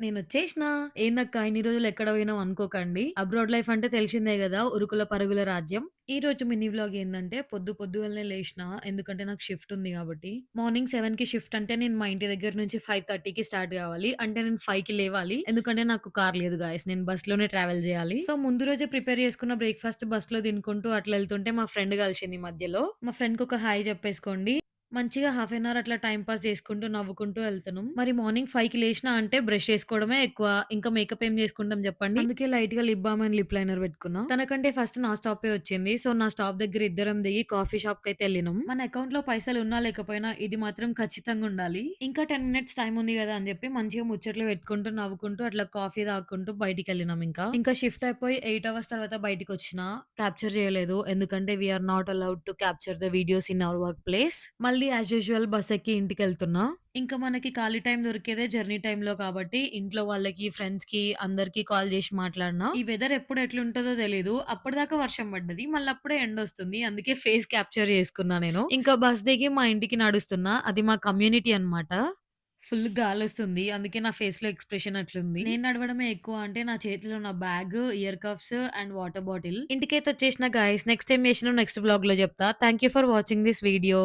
నేనొచ్చేసినా. ఏందక్కా ఇన్ని రోజులు ఎక్కడ పోయినావు అనుకోకండి. అబ్రాడ్ లైఫ్ అంటే తెలిసిందే గదా! ఉరుకుల పరుగుల రాజ్యం. ఈరోజు మినీ వ్లాగ్ ఏందంటే పొద్దుగాలనే లేషినా. ఎందుకంటే నాకు షిఫ్ట్ ఉంది గాబట్టి. మార్నింగ్ 7కి షిఫ్ట్ అంటే నేను మా ఇంటి దగ్గర నుంచి 5:30కి స్టార్ట్ గావాలి. అంటే నేను 5కి లేవాలి. ఎందుకంటే నాకు కార్ లేదు గాయ్స్. నేను బస్‌లోనే ట్రావెల్ జేయాలి. సో, ముందు రోజే ప్రిపేర్ చేసుకున్న బ్రేక్‌ఫాస్ట్ బస్‌లో తినుకుంటూ అట్లా ఎళ్తుంటే మా ఫ్రెండ్ కలిసింది మధ్యలో. మా ఫ్రెండ్‌కొక హాయ్ చెప్పేసుకోండి. మంచిగా హాఫ్ ఎన్ అవర్ అట్లా టైమ్ పాస్ చేసుకుంటూ, నవ్వుకుంటూ ఎళ్తున్నాం. మరి మార్నింగ్ 5కి లేషినా అంటే బ్రష్ చేసుకోవడమే ఎక్కువ. ఇంకా మేకప్ ఏం చేసుకుంటాం జెప్పండి. అందుకే లైట్‌గా lip balm and lip liner పెట్టుకున్నా. తనకంటే ఫస్ట్ నా స్టాపే వచ్చింది. సో, నా స్టాప్ దగ్గర ఇద్దరం దిగి కాఫీ షాప్‌కైతే ఎళ్ళినాం. మన అకౌంట్‌లో పైసలున్నా లేకపోయినా ఇది మాత్రం ఖచ్చితంగా ఉండాలి. ఇంకా 10 మినిట్స్ టైమ్ ఉంది గదా! అని జెప్పి మంచిగా ముచ్చట్లు పెట్టుకుంటూ, నవ్వుకుంటూ అట్లా కాఫీ తాగుకుంటూ బయటికెళ్ళినాం ఇంకా. ఇంకా షిఫ్ట్ అయిపోయి 8 అవర్స్ తర్వాత బయటికొచ్చినా. క్యాప్చర్ చేయలేదు. ఎందుకంటే we are not allowed to capture the videos in our workplace. మళ్ళీ యాజ్ యూజువల్ బస్ ఎక్కి ఇంటికెళ్తున్నా. ఇంకా మనకి ఖాళీ టైం దొరికేదే జర్నీ టైమ్‌లో కాబట్టి ఇంట్లో వాళ్ళకి, ఫ్రెండ్స్‌కి అందరికి కాల్ జేసి మాట్లాడినా. ఈ వెదర్ ఎప్పుడు ఎట్లుంటదో తెలీదు. అప్పటిదాకా వర్షం పడ్డది. మళ్ళీ అప్పుడే ఎండొస్తుంది. అందుకే ఫేస్ క్యాప్చర్ చేసుకున్నా నేను. ఇంకా బస్ దిగి మా ఇంటికి నడుస్తున్నా. అది మా కమ్యూనిటీ అన్నమాట. ఫుల్ గాలొస్తుంది. అందుకే నా ఫేస్‌లో ఎక్స్‌ప్రెషన్ అట్లుంది. నేను నడవడమే ఎక్కువ అంటే నా చేతిలో నా bag, year cuffs and water bottle. ఇంటికైతే వచ్చేసిన గైస్. నెక్స్ట్ ఏం చేసినో నెక్స్ట్ వ్లాగ్‌లో చెప్తా. Thank you for watching this video.